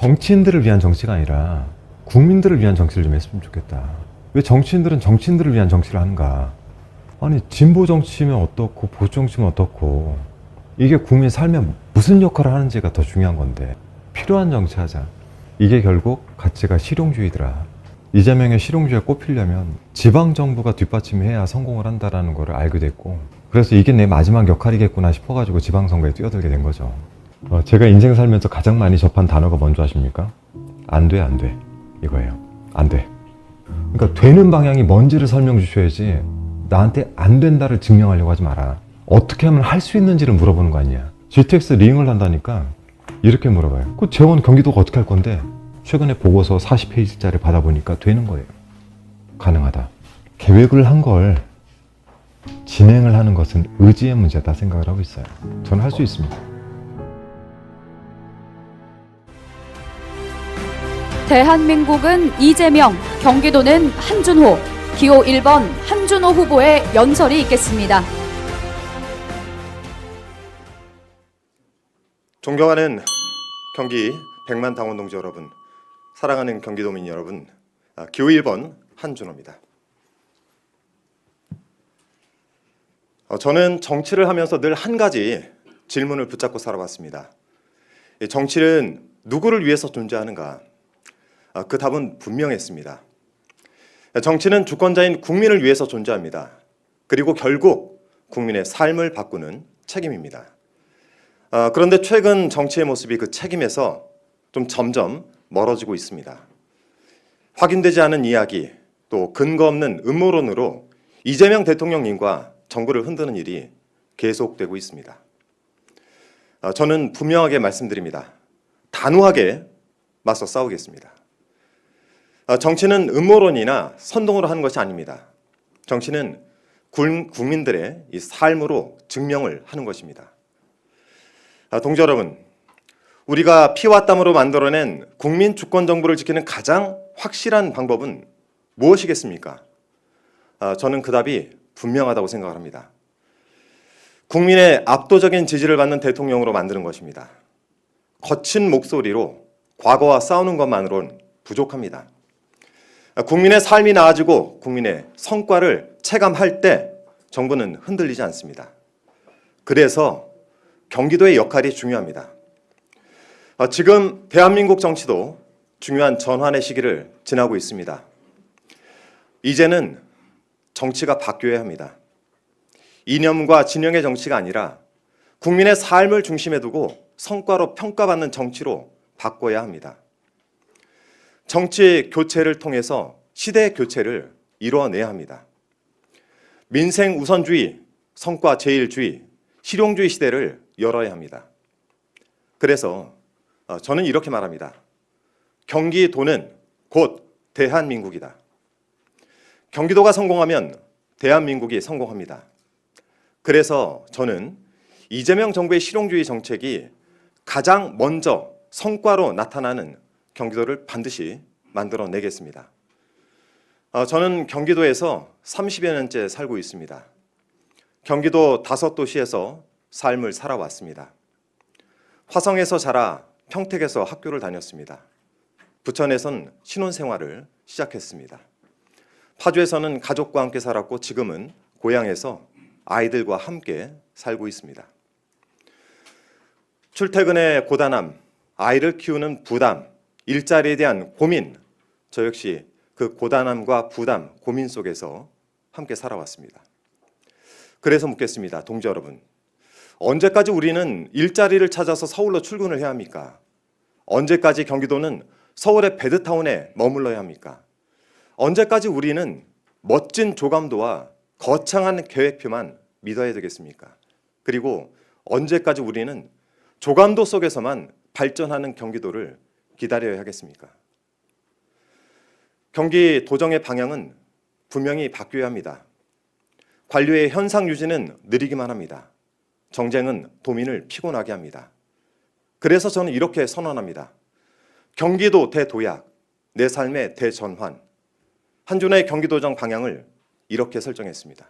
정치인들을 위한 정치가 아니라 국민들을 위한 정치를 좀 했으면 좋겠다. 왜 정치인들은 정치인들을 위한 정치를 하는가? 아니, 진보 정치면 어떻고 보수 정치면 어떻고, 이게 국민 삶에 무슨 역할을 하는지가 더 중요한 건데, 필요한 정치하자. 이게 결국 가치가 실용주의더라. 이재명의 실용주의가 꼽히려면 지방정부가 뒷받침해야 성공을 한다라는 걸 알게 됐고, 그래서 이게 내 마지막 역할이겠구나 싶어가지고 지방선거에 뛰어들게 된 거죠. 제가 인생 살면서 가장 많이 접한 단어가 뭔지 아십니까? 안 돼, 안 돼. 이거예요. 안 돼. 그러니까 되는 방향이 뭔지를 설명 주셔야지 나한테 안 된다를 증명하려고 하지 마라. 어떻게 하면 할 수 있는지를 물어보는 거 아니야. GTX 링을 한다니까 이렇게 물어봐요. 그 재원 경기도가 어떻게 할 건데? 최근에 보고서 40페이지짜리 받아보니까 되는 거예요. 가능하다. 계획을 한 걸 진행을 하는 것은 의지의 문제다 생각을 하고 있어요. 저는 할 수 있습니다. 대한민국은 이재명, 경기도는 한준호, 기호 1번 한준호 후보의 연설이 있겠습니다. 존경하는 경기 100만 당원 동지 여러분, 사랑하는 경기도민 여러분, 기호 1번 한준호입니다. 저는 정치를 하면서 늘 한 가지 질문을 붙잡고 살아왔습니다. 정치는 누구를 위해서 존재하는가? 그 답은 분명했습니다. 정치는 주권자인 국민을 위해서 존재합니다. 그리고 결국 국민의 삶을 바꾸는 책임입니다. 그런데 최근 정치의 모습이 그 책임에서 좀 점점 멀어지고 있습니다. 확인되지 않은 이야기, 또 근거 없는 음모론으로 이재명 대통령님과 정부를 흔드는 일이 계속되고 있습니다. 저는 분명하게 말씀드립니다. 단호하게 맞서 싸우겠습니다. 정치는 음모론이나 선동으로 하는 것이 아닙니다. 정치는 국민들의 이 삶으로 증명을 하는 것입니다. 동지 여러분, 우리가 피와 땀으로 만들어낸 국민 주권 정부를 지키는 가장 확실한 방법은 무엇이겠습니까? 저는 그 답이 분명하다고 생각을 합니다. 국민의 압도적인 지지를 받는 대통령으로 만드는 것입니다. 거친 목소리로 과거와 싸우는 것만으로는 부족합니다. 국민의 삶이 나아지고 국민의 성과를 체감할 때 정부는 흔들리지 않습니다. 그래서 경기도의 역할이 중요합니다. 지금 대한민국 정치도 중요한 전환의 시기를 지나고 있습니다. 이제는 정치가 바뀌어야 합니다. 이념과 진영의 정치가 아니라 국민의 삶을 중심에 두고 성과로 평가받는 정치로 바꿔야 합니다. 정치 교체를 통해서 시대 교체를 이루어내야 합니다. 민생 우선주의, 성과 제일주의, 실용주의 시대를 열어야 합니다. 그래서 저는 이렇게 말합니다. 경기도는 곧 대한민국이다. 경기도가 성공하면 대한민국이 성공합니다. 그래서 저는 이재명 정부의 실용주의 정책이 가장 먼저 성과로 나타나는 경기도를 반드시 만들어내겠습니다. 저는 경기도에서 30여 년째 살고 있습니다. 경기도 5도시에서 삶을 살아왔습니다. 화성에서 자라 평택에서 학교를 다녔습니다. 부천에선 신혼생활을 시작했습니다. 파주에서는 가족과 함께 살았고 지금은 고향에서 아이들과 함께 살고 있습니다. 출퇴근의 고단함, 아이를 키우는 부담, 일자리에 대한 고민, 저 역시 그 고단함과 부담, 고민 속에서 함께 살아왔습니다. 그래서 묻겠습니다. 동지 여러분, 언제까지 우리는 일자리를 찾아서 서울로 출근을 해야 합니까? 언제까지 경기도는 서울의 베드타운에 머물러야 합니까? 언제까지 우리는 멋진 조감도와 거창한 계획표만 믿어야 되겠습니까? 그리고 언제까지 우리는 조감도 속에서만 발전하는 경기도를 기다려야 하겠습니까? 경기 도정의 방향은 분명히 바뀌어야 합니다. 관료의 현상 유지는 느리기만 합니다. 정쟁은 도민을 피곤하게 합니다. 그래서 저는 이렇게 선언합니다. 경기도 대도약, 내 삶의 대전환. 한준호의 경기도정 방향을 이렇게 설정했습니다.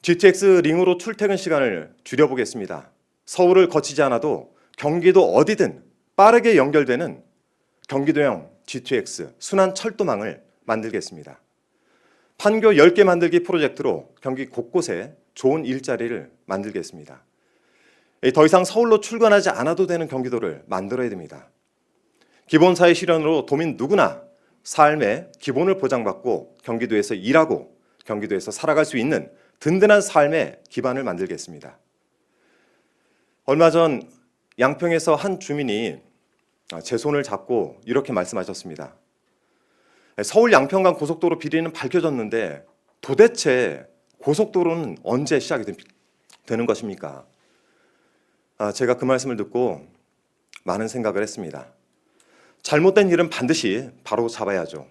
GTX 링으로 출퇴근 시간을 줄여보겠습니다. 서울을 거치지 않아도 경기도 어디든 빠르게 연결되는 경기도형 GTX 순환 철도망을 만들겠습니다. 판교 10개 만들기 프로젝트로 경기 곳곳에 좋은 일자리를 만들겠습니다. 더 이상 서울로 출근하지 않아도 되는 경기도를 만들어야 됩니다. 기본사회 실현으로 도민 누구나 삶의 기본을 보장받고 경기도에서 일하고 경기도에서 살아갈 수 있는 든든한 삶의 기반을 만들겠습니다. 얼마 전 양평에서 한 주민이 제 손을 잡고 이렇게 말씀하셨습니다. 서울 양평 간 고속도로 비리는 밝혀졌는데 도대체 고속도로는 언제 시작이 되는 것입니까? 제가 그 말씀을 듣고 많은 생각을 했습니다. 잘못된 일은 반드시 바로 잡아야죠.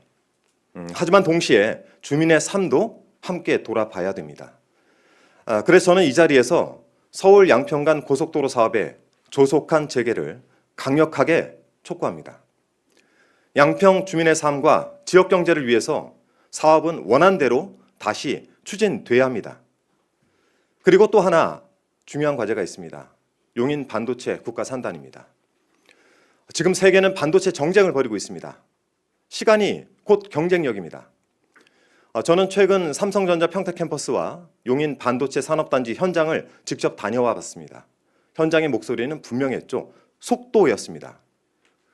하지만 동시에 주민의 삶도 함께 돌아봐야 됩니다. 그래서 저는 이 자리에서 서울 양평 간 고속도로 사업의 조속한 재개를 강력하게 촉구합니다. 양평 주민의 삶과 지역 경제를 위해서 사업은 원안대로 다시 추진돼야 합니다. 그리고 또 하나 중요한 과제가 있습니다. 용인 반도체 국가 산단입니다. 지금 세계는 반도체 정쟁을 벌이고 있습니다. 시간이 곧 경쟁력입니다. 저는 최근 삼성전자 평택 캠퍼스와 용인 반도체 산업단지 현장을 직접 다녀와 봤습니다. 현장의 목소리는 분명했죠. 속도였습니다.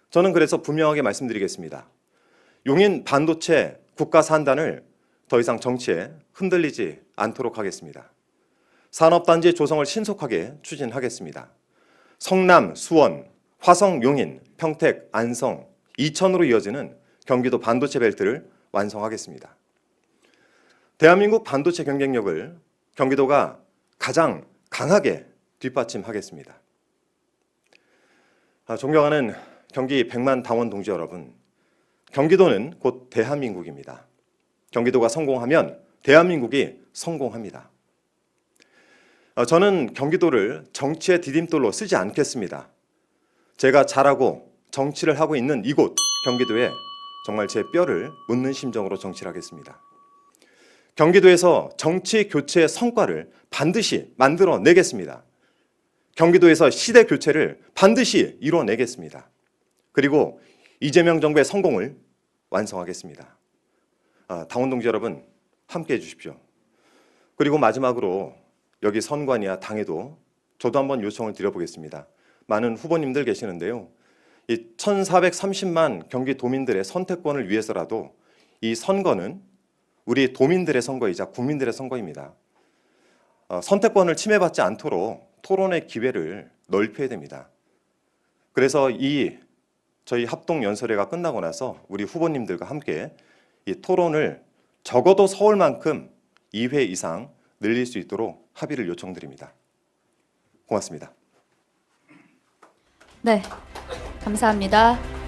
저는 그래서 분명하게 말씀드리겠습니다. 용인 반도체 국가 산단을 더 이상 정치에 흔들리지 않도록 하겠습니다. 산업단지 조성을 신속하게 추진하겠습니다. 성남, 수원, 화성, 용인, 평택, 안성, 이천으로 이어지는 경기도 반도체 벨트를 완성하겠습니다. 대한민국 반도체 경쟁력을 경기도가 가장 강하게 뒷받침하겠습니다. 존경하는 경기 100만 당원 동지 여러분, 경기도는 곧 대한민국입니다. 경기도가 성공하면 대한민국이 성공합니다. 저는 경기도를 정치의 디딤돌로 쓰지 않겠습니다. 제가 잘하고 정치를 하고 있는 이곳 경기도에 정말 제 뼈를 묻는 심정으로 정치를 하겠습니다. 경기도에서 정치 교체의 성과를 반드시 만들어내겠습니다. 경기도에서 시대 교체를 반드시 이뤄내겠습니다. 그리고 이재명 정부의 성공을 완성하겠습니다. 당원 동지 여러분, 함께해 주십시오. 그리고 마지막으로 여기 선관위와 당에도 저도 한번 요청을 드려보겠습니다. 많은 후보님들 계시는데요. 이 1430만 경기 도민들의 선택권을 위해서라도 이 선거는 우리 도민들의 선거이자 국민들의 선거입니다. 선택권을 침해받지 않도록 토론의 기회를 넓혀야 됩니다. 그래서 저희 합동연설회가 끝나고 나서 우리 후보님들과 함께 이 토론을 적어도 서울만큼 2회 이상 늘릴 수 있도록 합의를 요청드립니다. 고맙습니다. 네, 감사합니다.